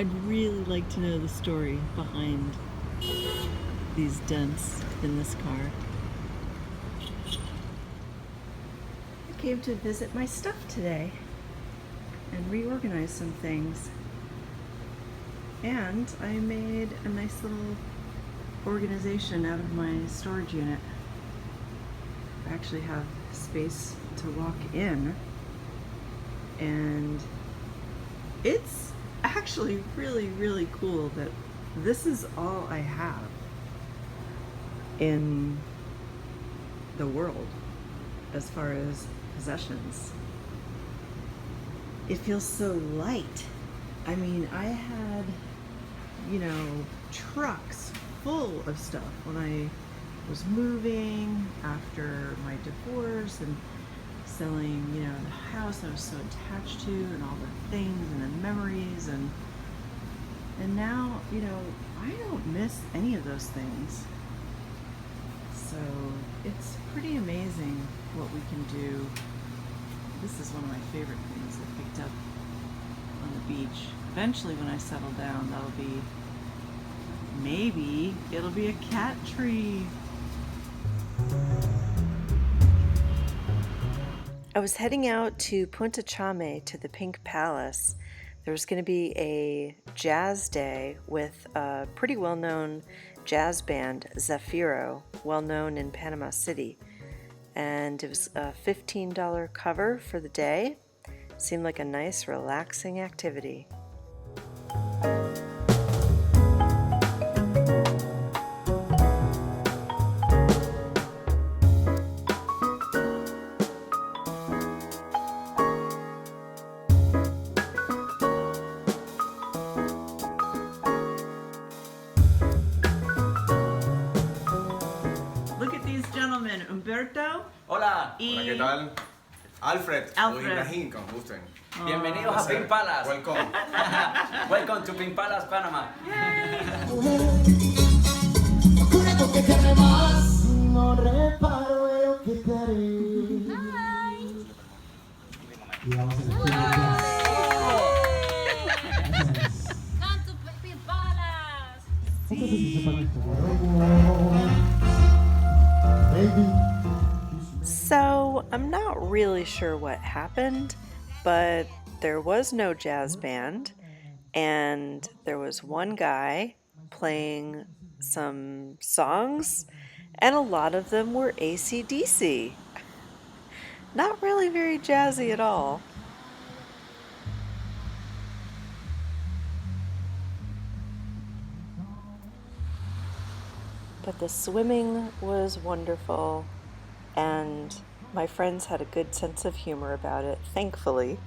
I'd really like to know the story behind these dents in this car. I came to visit my stuff today and reorganize some things. And I made a nice little organization out of my storage unit. I actually have space to walk in, and it's actually really, really cool that this is all I have in the world as far as possessions. It feels so light. I mean, I had, trucks full of stuff when I was moving after my divorce and selling, the house I was so attached to and all the things and the memories, and now, I don't miss any of those things. So it's pretty amazing what we can do. This is one of my favorite things I picked up on the beach. Eventually, when I settle down, maybe it'll be a cat tree. I was heading out to Punta Chame to the Pink Palace. There was going to be a jazz day with a pretty well-known jazz band, Zafiro, well-known in Panama City. And it was a $15 cover for the day. Seemed like a nice, relaxing activity. Look at these gentlemen, Humberto. Hola. Hola, ¿qué tal? Alfred. O Ibrahim, como gusten. Bienvenidos a Pink Palace. Welcome. Welcome to Pink Palace, Panama. Come to Pink Palace. So, I'm not really sure what happened, but there was no jazz band, and there was one guy playing some songs, and a lot of them were AC/DC. Not really very jazzy at all. But the swimming was wonderful, and my friends had a good sense of humor about it, thankfully.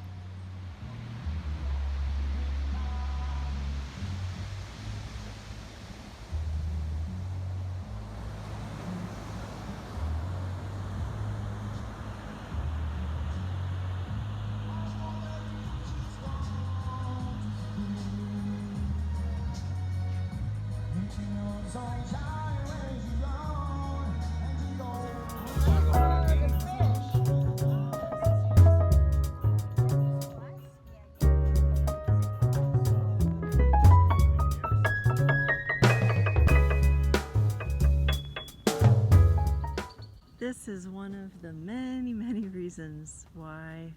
This is one of the many, many reasons why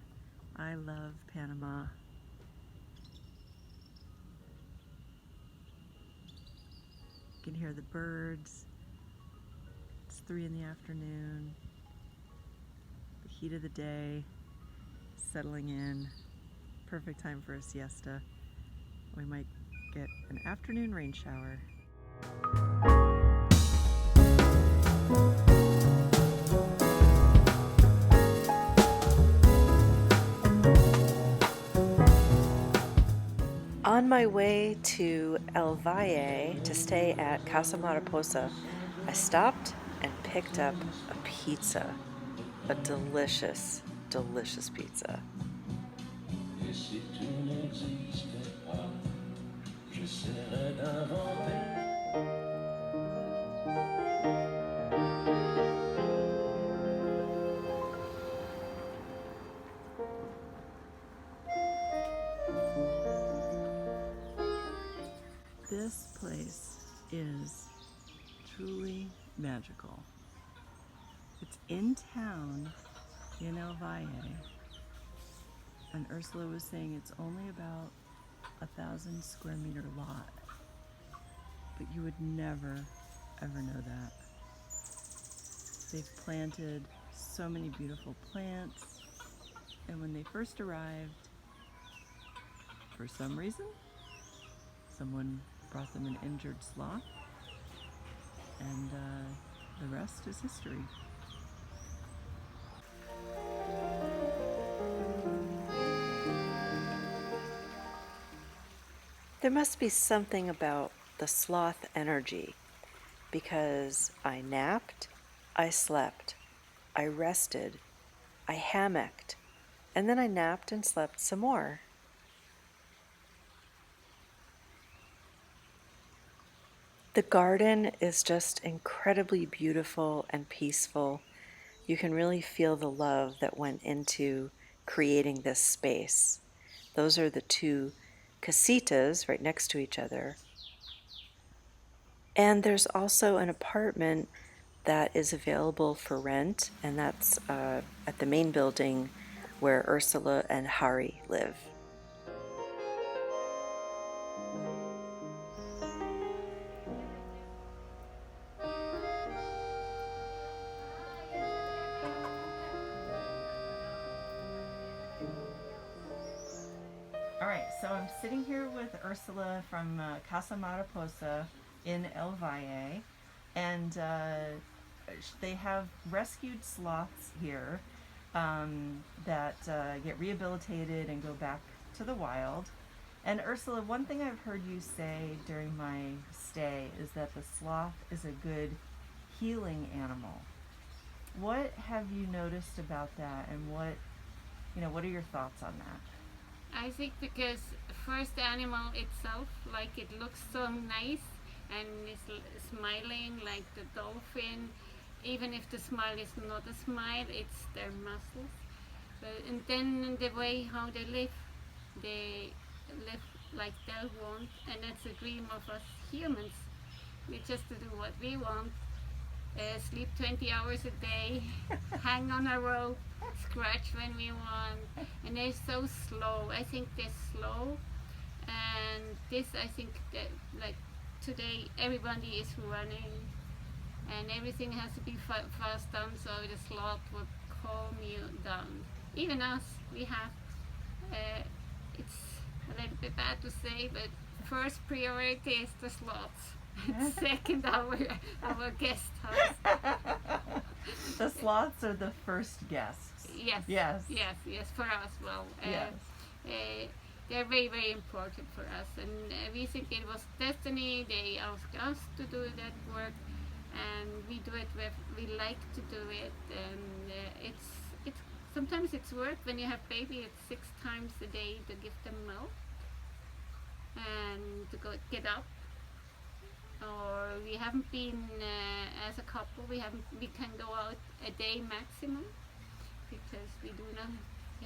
I love Panama. You can hear the birds. It's 3 in the afternoon. The heat of the day, settling in. Perfect time for a siesta. We might get an afternoon rain shower. On my way to El Valle to stay at Casa Mariposa, I stopped and picked up a pizza. A delicious, delicious pizza. This place is truly magical. It's in town in El Valle, and Ursula was saying it's only about 1,000 square meter lot, but you would never ever know that. They've planted so many beautiful plants, and when they first arrived, for some reason, someone brought them an injured sloth, and the rest is history. There must be something about the sloth energy, because I napped, I slept, I rested, I hammocked, and then I napped and slept some more. The garden is just incredibly beautiful and peaceful. You can really feel the love that went into creating this space. Those are the two casitas right next to each other. And there's also an apartment that is available for rent, and that's at the main building where Ursula and Harry live. All right, so I'm sitting here with Ursula from Casa Mariposa in El Valle, and they have rescued sloths here that get rehabilitated and go back to the wild. And Ursula, one thing I've heard you say during my stay is that the sloth is a good healing animal. What have you noticed about that, and what are your thoughts on that? I think because first the animal itself, like it looks so nice and is smiling like the dolphin, even if the smile is not a smile, it's their muscles. And then the way how they live like they want, and that's a dream of us humans. We just do what we want. Sleep 20 hours a day, hang on a rope, scratch when we want, and they're so slow. I think they're slow, and this I think that like today everybody is running, and everything has to be fast done, so the sloth would calm you down. Even us, we have, it's a little bit bad to say, but first priority is the sloths. Second, our guest house. The sloths are the first guests. Yes. For us, well, yes. They're very, very important for us, and we think it was destiny. They asked us to do that work, and we do it. We like to do it, and it's sometimes it's work when you have baby. It's 6 times a day to give them milk and to get up. Or we haven't been as a couple. We can go out a day maximum because we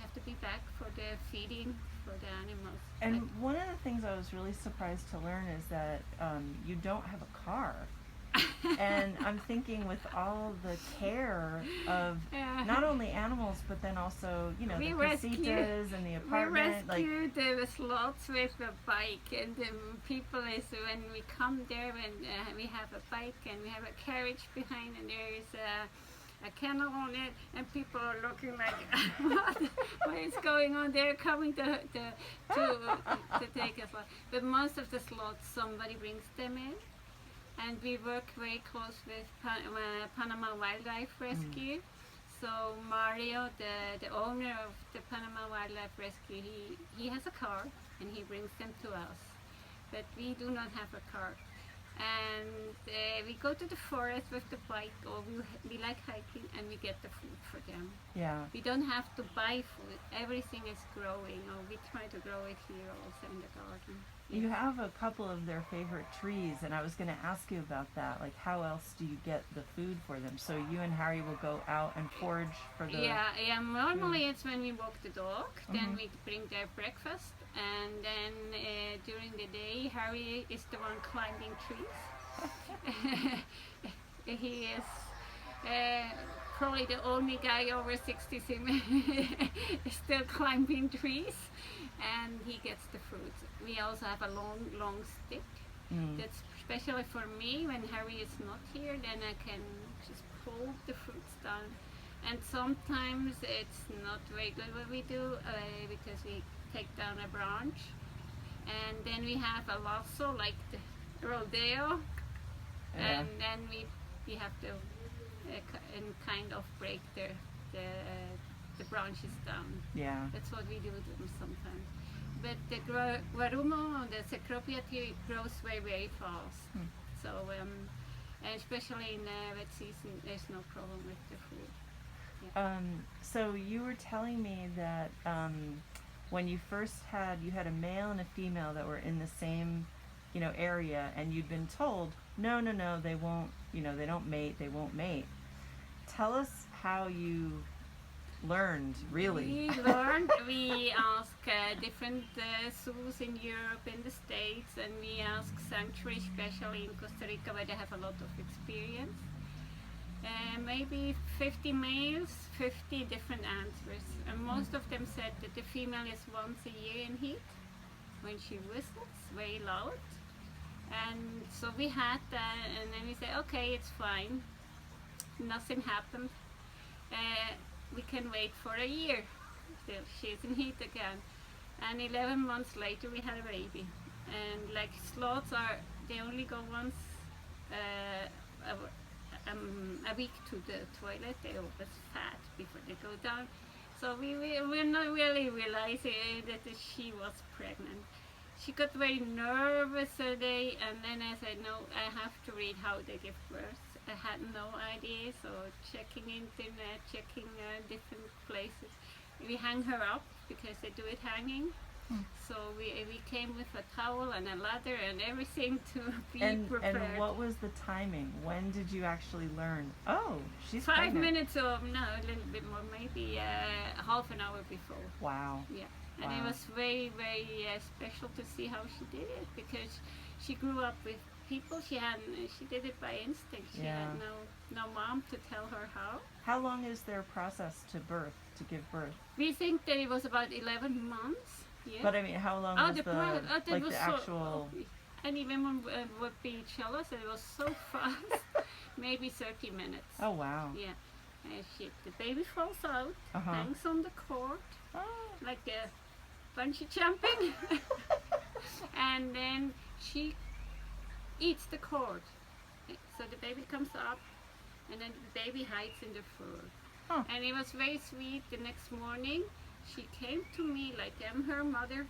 have to be back for the feeding for the animals. And one of the things I was really surprised to learn is that you don't have a car. And I'm thinking with all the care of not only animals, but then also, the casitas and the apartment. We rescued the sloths with a bike, and the people is when we come there, when we have a bike and we have a carriage behind, and there is a kennel on it, and people are looking like, what is going on? They're coming to take a sloth. But most of the sloths, somebody brings them in. And we work very close with Panama Wildlife Rescue. So Mario, the owner of the Panama Wildlife Rescue, he has a car and he brings them to us. But we do not have a car. And we go to the forest with the bike, or we like hiking, and we get the food for them. Yeah. We don't have to buy food. Everything is growing, or we try to grow it here also in the garden. You have a couple of their favorite trees, and I was going to ask you about that. Like, how else do you get the food for them? So you and Harry will go out and forage for the... Yeah. Normally it's when we walk the dog, then we bring their breakfast, and then during the day, Harry is the one climbing trees. He is probably the only guy over 60 still climbing trees, and he gets the fruit. We also have a long stick. That's especially for me when Harry is not here, then I can just pull the fruits down. And sometimes it's not very good what we do because we take down a branch, and then we have a lasso like the rodeo, and then we have to kind of break the branches down. Yeah. That's what we do with them sometimes. But the guarumo, the cecropia tree, grows very fast. So, and especially in the wet season, there's no problem with the food. Yeah. So you were telling me that when you first had a male and a female that were in the same, area, and you'd been told, no, they won't, they don't mate, they won't mate. Tell us how you learned, really. We ask different zoos in Europe, in the States, and we ask sanctuary, especially in Costa Rica, where they have a lot of experience. Maybe 50 males, 50 different answers. And most of them said that the female is once a year in heat, when she whistles, very loud. And so we had that, and then we said, okay, it's fine. Nothing happened. We can wait for a year till she's in heat again. And 11 months later we had a baby. And like sloths they only go once a week to the toilet. They always fat before they go down. So we're not really realizing that she was pregnant. She got very nervous a day, and then I said, no, I have to read how they give birth. I had no idea, so checking internet, checking different places. We hang her up because they do it hanging. So we came with a towel and a ladder and everything to be prepared. And what was the timing? When did you actually learn? Oh, she's 5 pregnant. minutes or no, a little bit more, maybe half an hour before. Wow. Yeah, and it was very special to see how she did it, because she grew up with people. She did it by instinct. She had no mom to tell her how. How long is their process to give birth? We think that it was about 11 months. Yeah. But I mean, how long was the actual... Any women would be jealous. It was so fast. Maybe 30 minutes. Oh, wow. Yeah. The baby falls out, hangs on the cord, like a bungee jumping. And then she eats the cord. So the baby comes up, and then the baby hides in the fur. And it was very sweet. The next morning, she came to me like I'm her mother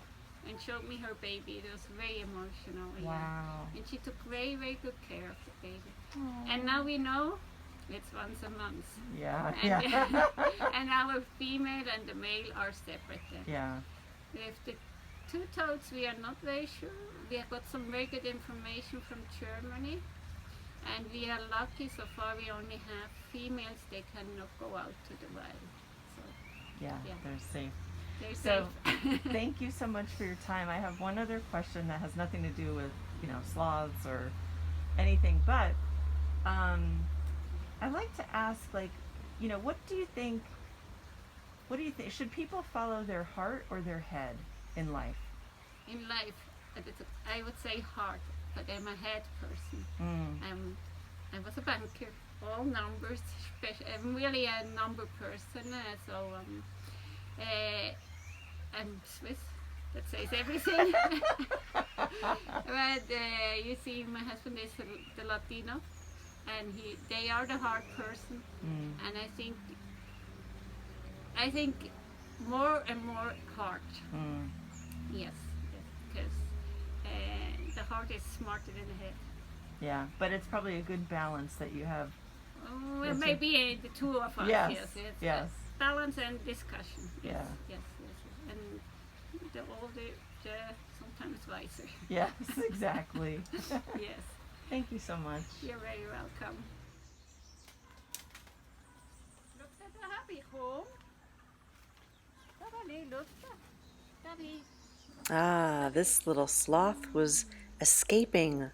and showed me her baby. It was very emotional. Wow. And she took very good care of the baby. And now we know it's once a month. Yeah. And our female and the male are separate then. Yeah. With the two toads, we are not very sure. We have got some very good information from Germany. And we are lucky, so far we only have females. They cannot go out to the wild. So, yeah, they're safe. They're so safe. Thank you so much for your time. I have one other question that has nothing to do with, sloths or anything, but I'd like to ask, what do you think, should people follow their heart or their head in life? In life, I would say heart, but I'm a head person. I was a banker, all numbers, I'm really a number person, I'm Swiss, that says everything. But you see, my husband is the Latino, and they are the heart person, and I think more and more heart. Yes, because the heart is smarter than the head. Yeah, but it's probably a good balance that you have. Well, maybe the two of us. Yes. Balance and discussion. Yes. And sometimes times wiser. Yes, exactly. Yes, Thank you so much. you're very welcome. Lukta så här, Bicho. Daddy, lukta. Daddy. Ah, this little sloth was escaping,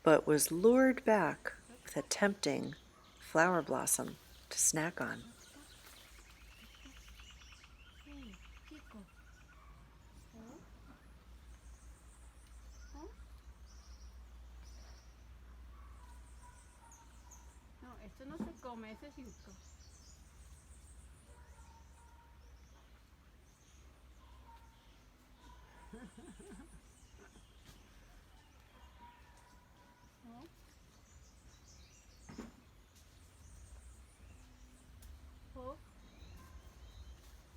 but was lured back with a tempting flower blossom to snack on. Hey, Chico. Oh. Oh. No, esto no se come, ese es yuca. Oh. Oh.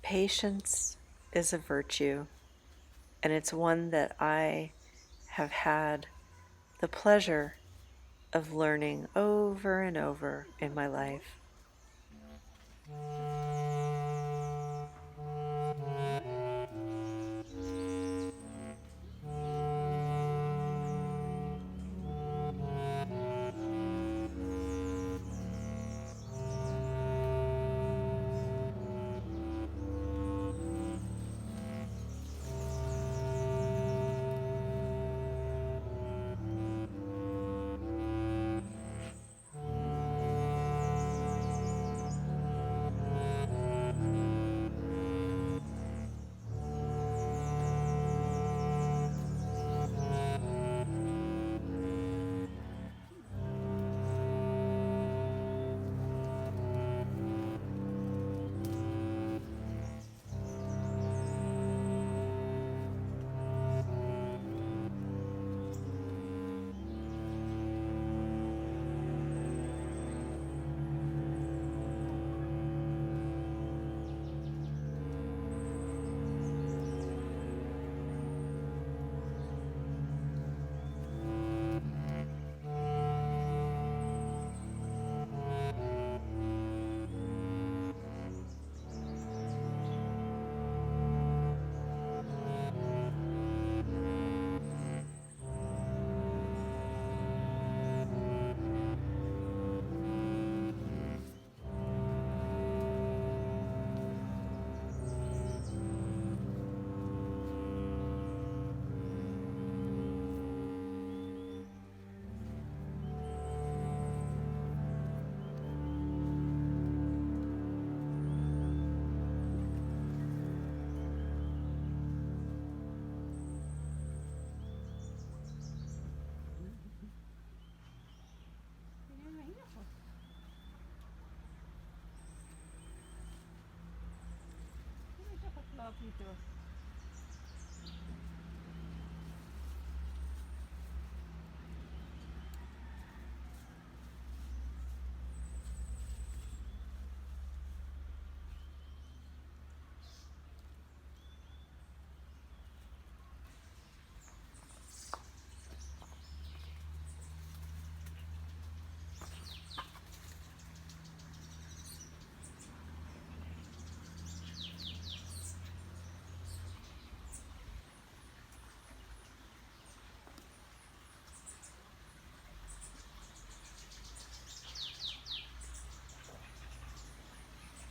Patience is a virtue, and it's one that I have had the pleasure of learning over and over in my life.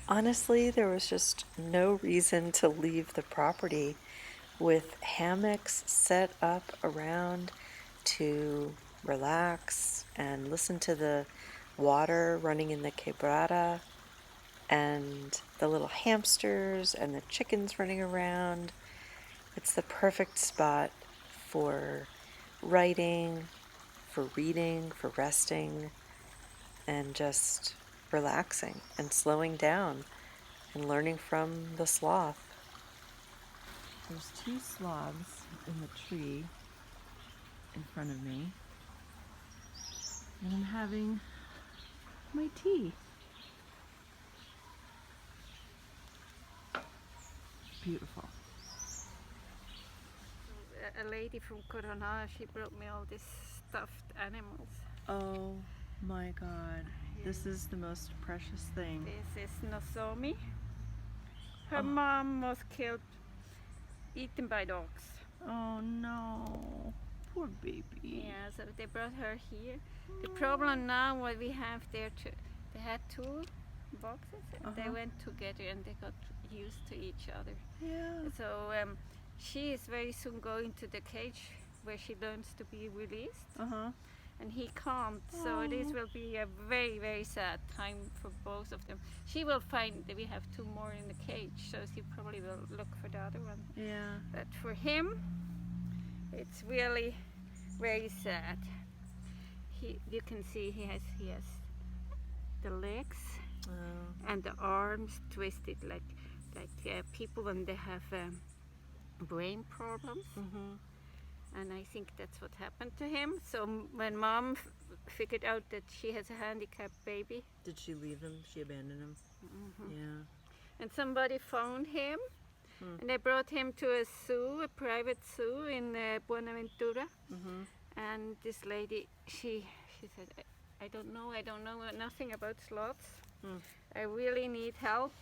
Honestly, there was just no reason to leave the property with hammocks set up around to relax and listen to the water running in the quebrada and the little hamsters and the chickens running around. It's the perfect spot for writing, for reading, for resting, and just relaxing and slowing down and learning from the sloth. There's 2 sloths in the tree in front of me, and I'm having my tea. Beautiful. A lady from Coronado, she brought me all these stuffed animals. Oh my God. This is the most precious thing. This is Nozomi. Her mom was killed, eaten by dogs. Oh no, poor baby. Yeah, so they brought her here. The problem now what we have there, they had two boxes and they went together and they got used to each other. Yeah. So she is very soon going to the cage where she learns to be released. And he can't, so this will be a very, very sad time for both of them. She will find that we have two more in the cage, so she probably will look for the other one. Yeah. But for him, it's really very sad. You can see he has the legs and the arms twisted like people when they have brain problems. And I think that's what happened to him. So when Mom figured out that she has a handicapped baby. Did she leave him? She abandoned him? Yeah. And somebody found him. And they brought him to a zoo, a private zoo in Buenaventura. And this lady, she said, I don't know nothing about sloths. I really need help.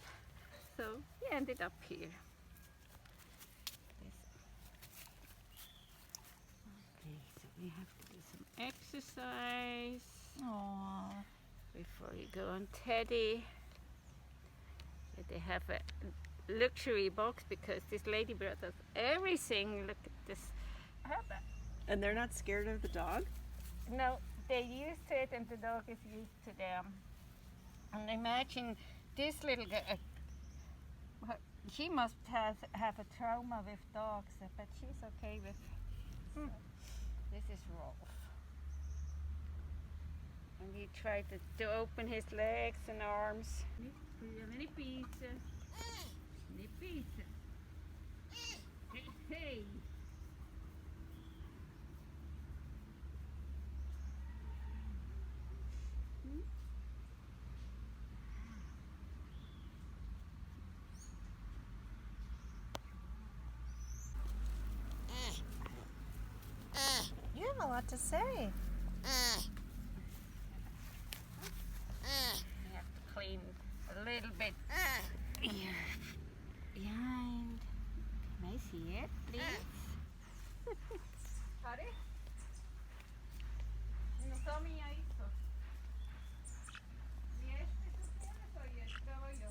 So he ended up here. Okay, so we have to do some exercise. Aww. Before you go on Teddy. They have a luxury box because this lady brought us everything. Look at this. And they're not scared of the dog? No, they're used to it and the dog is used to them. And imagine this little girl, she must have a trauma with dogs, but she's okay with so, this is Rolf. And he tried to open his legs and arms. Many pizza. Many pizza. Hey. You have a lot to say. You have to clean a little bit here behind. Can I see it, please? Sorry? No to mi esto. ¿Y este tú tienes o este voy yo?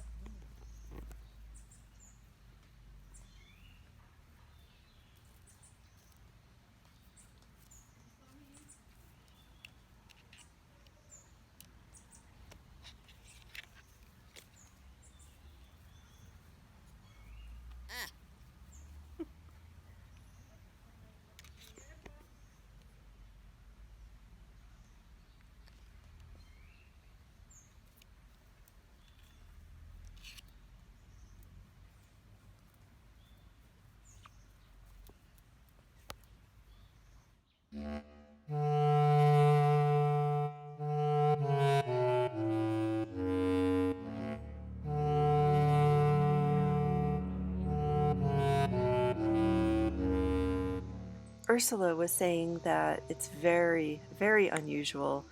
Ursula was saying that it's very, very unusual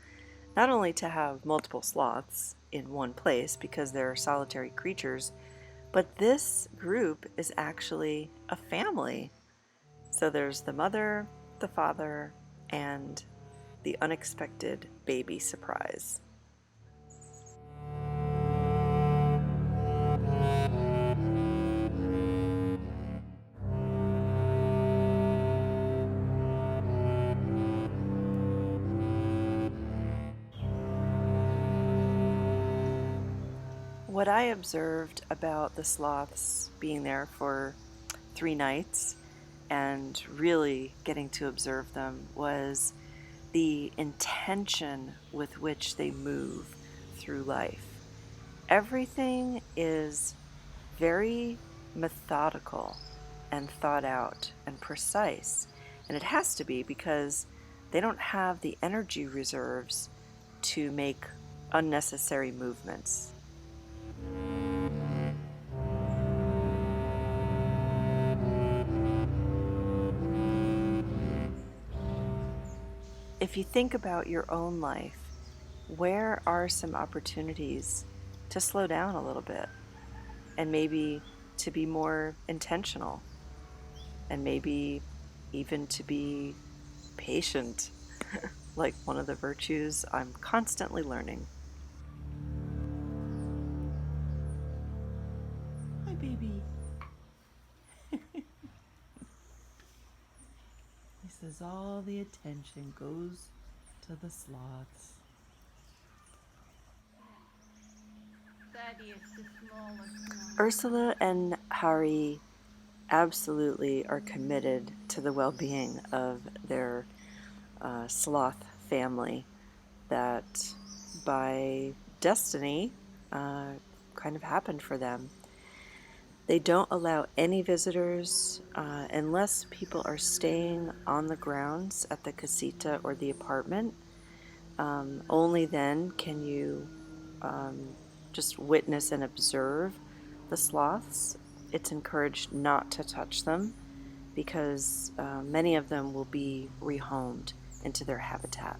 not only to have multiple sloths in one place because they're solitary creatures, but this group is actually a family. So there's the mother, the father, and the unexpected baby surprise. What I observed about the sloths being there for 3 nights and really getting to observe them was the intention with which they move through life. Everything is very methodical and thought out and precise, and it has to be because they don't have the energy reserves to make unnecessary movements. If you think about your own life, where are some opportunities to slow down a little bit and maybe to be more intentional and maybe even to be patient, like one of the virtues I'm constantly learning. Hi, baby. He says all the attention goes to the sloths. Daddy is the smallest one. Ursula and Harry absolutely are committed to the well-being of their sloth family that by destiny kind of happened for them. They don't allow any visitors unless people are staying on the grounds at the casita or the apartment. Only then can you just witness and observe the sloths. It's encouraged not to touch them because many of them will be rehomed into their habitat.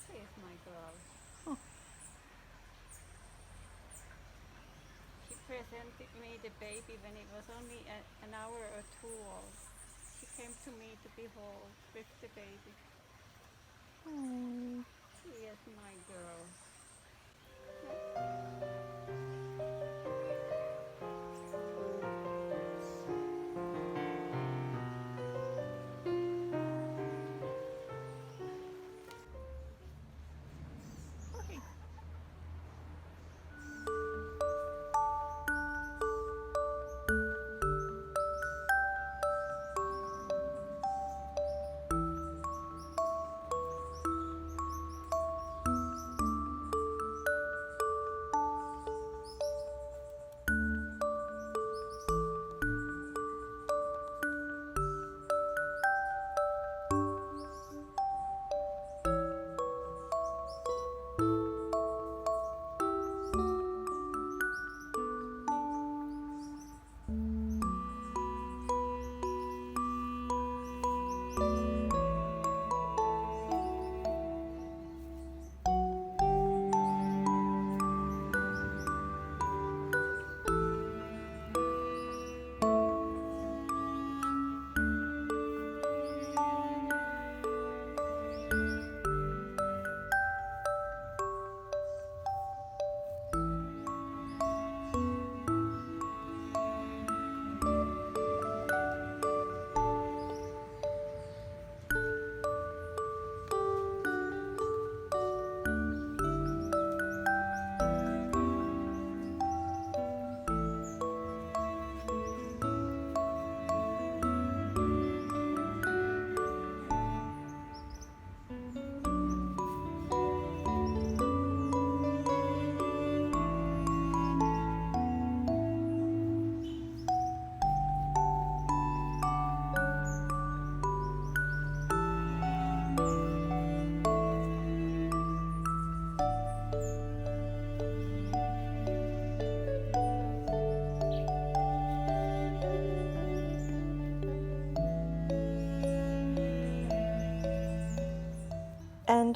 Here's my girl. She presented me the baby when it was only an hour or two old. She came to me to behold with the baby. Here's my girl.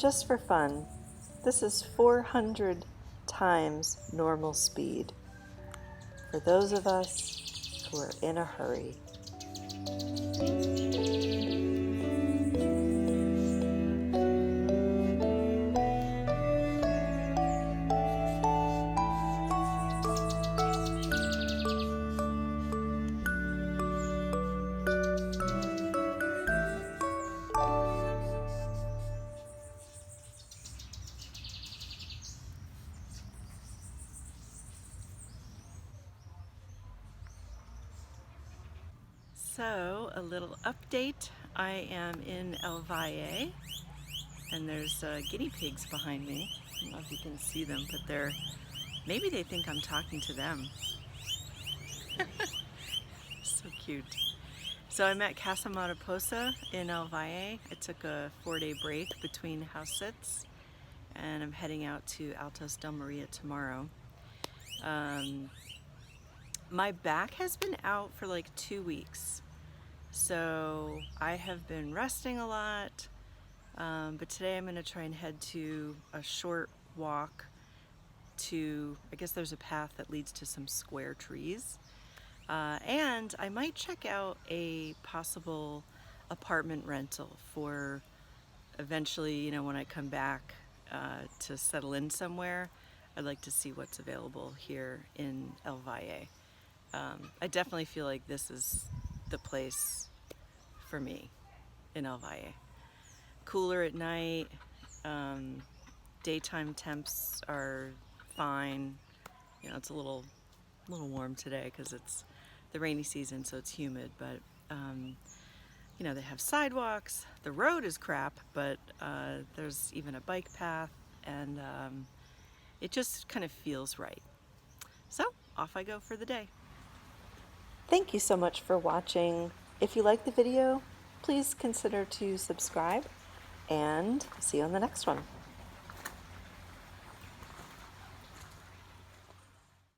just for fun, this is 400 times normal speed for those of us who are in a hurry. So, a little update. I am in El Valle, and there's guinea pigs behind me. I don't know if you can see them, but maybe they think I'm talking to them. So cute. So I'm at Casa Mariposa in El Valle. I took a 4-day break between house sits, and I'm heading out to Altos Del Maria tomorrow. My back has been out for like 2 weeks, so I have been resting a lot, but today I'm going to try and head to a short walk to, I guess there's a path that leads to some square trees, and I might check out a possible apartment rental for eventually, you know, when I come back to settle in somewhere. I'd like to see what's available here in El Valle. I definitely feel like this is the place for me in El Valle. Cooler at night, daytime temps are fine. You know, it's a little warm today because it's the rainy season, so it's humid, but you know, they have sidewalks. The road is crap, but there's even a bike path, and it just kind of feels right. So off I go for the day. Thank you so much for watching. If you like the video, please consider to subscribe, and see you on the next one.